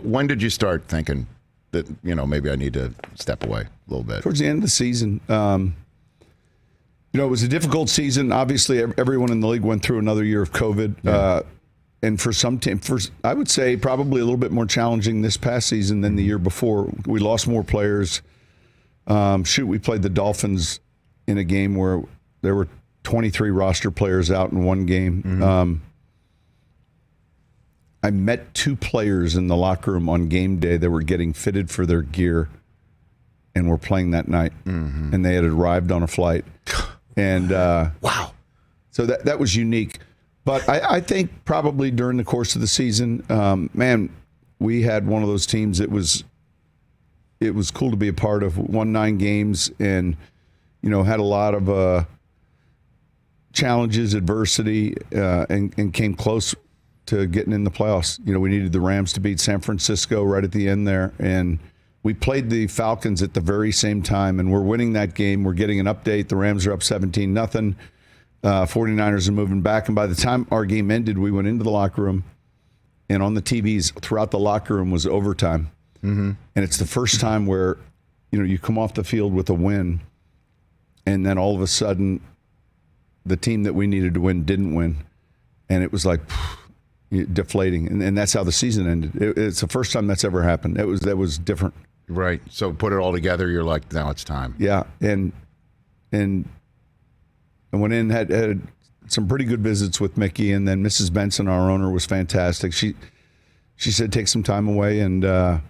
when did you start thinking that, maybe I need to step away a little bit? Towards the end of the season. It was a difficult season. Obviously, everyone in the league went through another year of COVID. Yeah. And for some teams, I would say probably a little bit more challenging this past season than the year before. We lost more players. We played the Dolphins in a game where there were 23 roster players out in one game. Mm-hmm. I met 2 players in the locker room on game day that were getting fitted for their gear and were playing that night. Mm-hmm. And they had arrived on a flight. And wow. So that was unique. But I think probably during the course of the season, we had one of those teams that was cool to be a part of. Won 9 games and, had a lot of challenges, adversity, and came close to getting in the playoffs. We needed the Rams to beat San Francisco right at the end there. And we played the Falcons at the very same time, and we're winning that game. We're getting an update. The Rams are up 17-0. 49ers are moving back. And by the time our game ended, we went into the locker room, and on the TVs throughout the locker room was overtime. Mm-hmm. And it's the first time where, you come off the field with a win, and then all of a sudden the team that we needed to win didn't win. And it was like deflating. And that's how the season ended. It's the first time that's ever happened. That was different. Right. So put it all together, you're like, now it's time. Yeah. And I went in, had some pretty good visits with Mickey, and then Mrs. Benson, our owner, was fantastic. She said, take some time away, and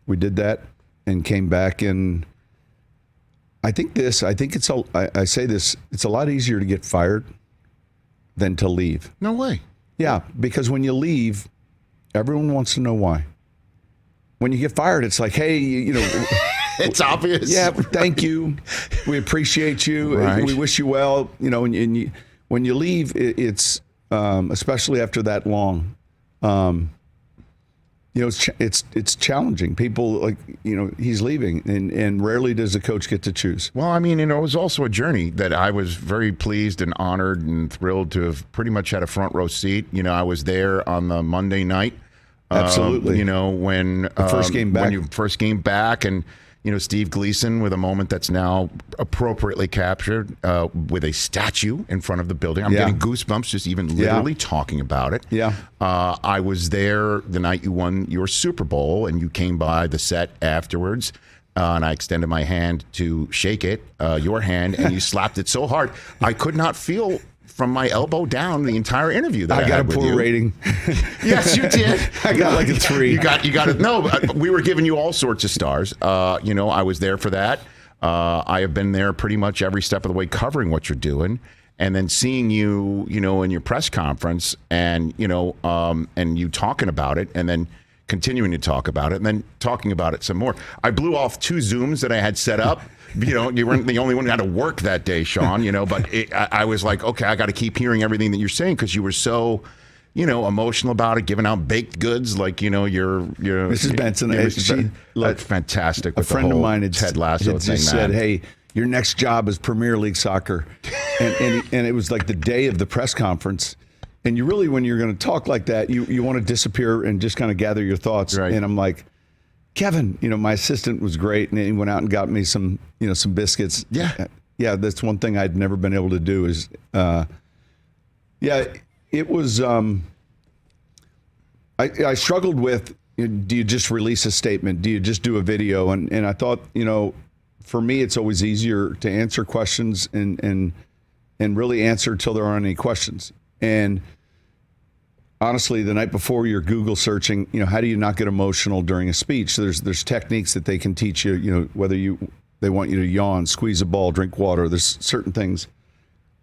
we did that and came back. And I say this, it's a lot easier to get fired than to leave. No way. Yeah, because when you leave, everyone wants to know why. When you get fired, it's like, hey, it's obvious. Yeah, thank you. We appreciate you. Right. We wish you well. And when you leave, it's especially after that long. It's challenging. People he's leaving, and rarely does the coach get to choose. Well, it was also a journey that I was very pleased and honored and thrilled to have pretty much had a front row seat. I was there on the Monday night. Absolutely. When the first game back. When you first came back, and Steve Gleason with a moment that's now appropriately captured with a statue in front of the building. I'm getting goosebumps just even literally talking about it. Yeah. I was there the night you won your Super Bowl, and you came by the set afterwards. And I extended my hand to shake it, your hand, and you slapped it so hard I could not feel from my elbow down the entire interview that I got had a poor rating. Yes, you did. I got like a 3. You got it. No, we were giving you all sorts of stars. I was there for that. I have been there pretty much every step of the way covering what you're doing. And then seeing you, in your press conference and you talking about it, and then continuing to talk about it, and then talking about it some more. I blew off 2 Zooms that I had set up. You weren't the only one who had to work that day, Sean, but I was like, okay, I got to keep hearing everything that you're saying, because you were so, emotional about it, giving out baked goods like, your Mrs. Benson. She looked fantastic. A friend of mine had Ted Lasso had just said, hey, your next job is Premier League soccer. and it was like the day of the press conference. And you really, when you're going to talk like that, you want to disappear and just kind of gather your thoughts. Right. And I'm like, Kevin, my assistant was great, and he went out and got me some biscuits. Yeah. Yeah, that's one thing I'd never been able to do is, it was, I struggled with, do you just release a statement? Do you just do a video? And I thought, for me, it's always easier to answer questions and really answer till there aren't any questions. And honestly, the night before you're Google searching, how do you not get emotional during a speech? So there's techniques that they can teach you, whether they want you to yawn, squeeze a ball, drink water. There's certain things.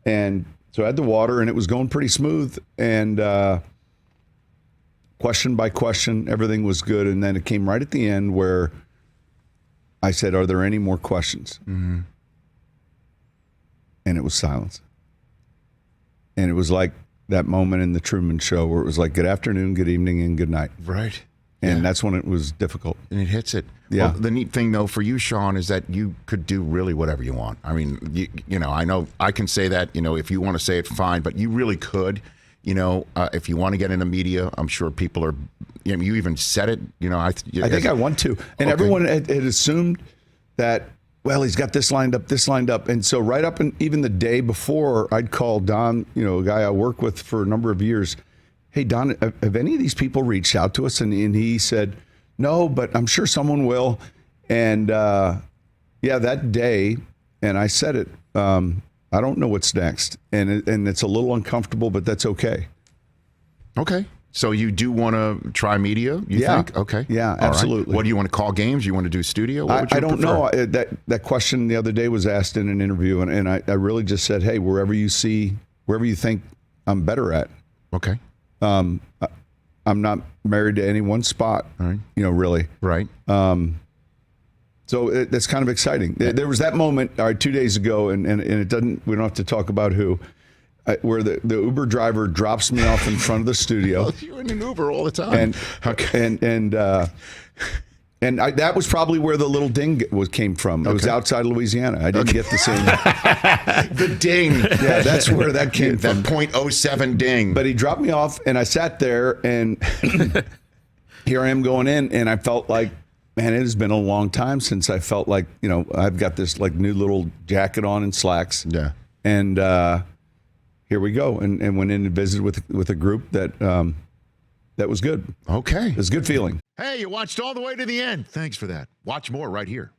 And so I had the water, and it was going pretty smooth. And question by question, everything was good. And then it came right at the end where I said, are there any more questions? Mm-hmm. And it was silence. And it was like that moment in the Truman Show where it was like, good afternoon, good evening, and good night. Right. And that's when it was difficult. And it hits it. Yeah. Well, the neat thing, though, for you, Sean, is that you could do really whatever you want. I mean, I know I can say that, if you want to say it, fine, but you really could. if you want to get into media, I'm sure people are. You even said it. I think I want to, and everyone had assumed that. Well, he's got this lined up, and so right up and even the day before, I'd call Don, a guy I work with for a number of years. Hey, Don, have any of these people reached out to us? And he said, no, but I'm sure someone will. And that day, and I said it. I don't know what's next, and it's a little uncomfortable, but that's okay. Okay. So you do want to try media, you think? Okay. Yeah, absolutely. Right. What do you want to call games? You want to do studio? What would you I don't prefer? know. That question the other day was asked in an interview, and I really just said, hey, wherever you think I'm better at. Okay. I'm not married to any one spot, all right. Really. Right. So that's kind of exciting. There was that moment 2 days ago, and it doesn't. We don't have to talk about who. Where the Uber driver drops me off in front of the studio. Well, you're in an Uber all the time. And that was probably where the little ding came from. It was outside Louisiana. I didn't get the same. The ding. Yeah, that's where that came from. That .07 ding. But he dropped me off, and I sat there, and here I am going in, and I felt like, man, it has been a long time since I felt like, I've got this like new little jacket on and slacks. Yeah. And here we go, and went in and visited with a group that was good. Okay. It was a good feeling. Hey, you watched all the way to the end. Thanks for that. Watch more right here.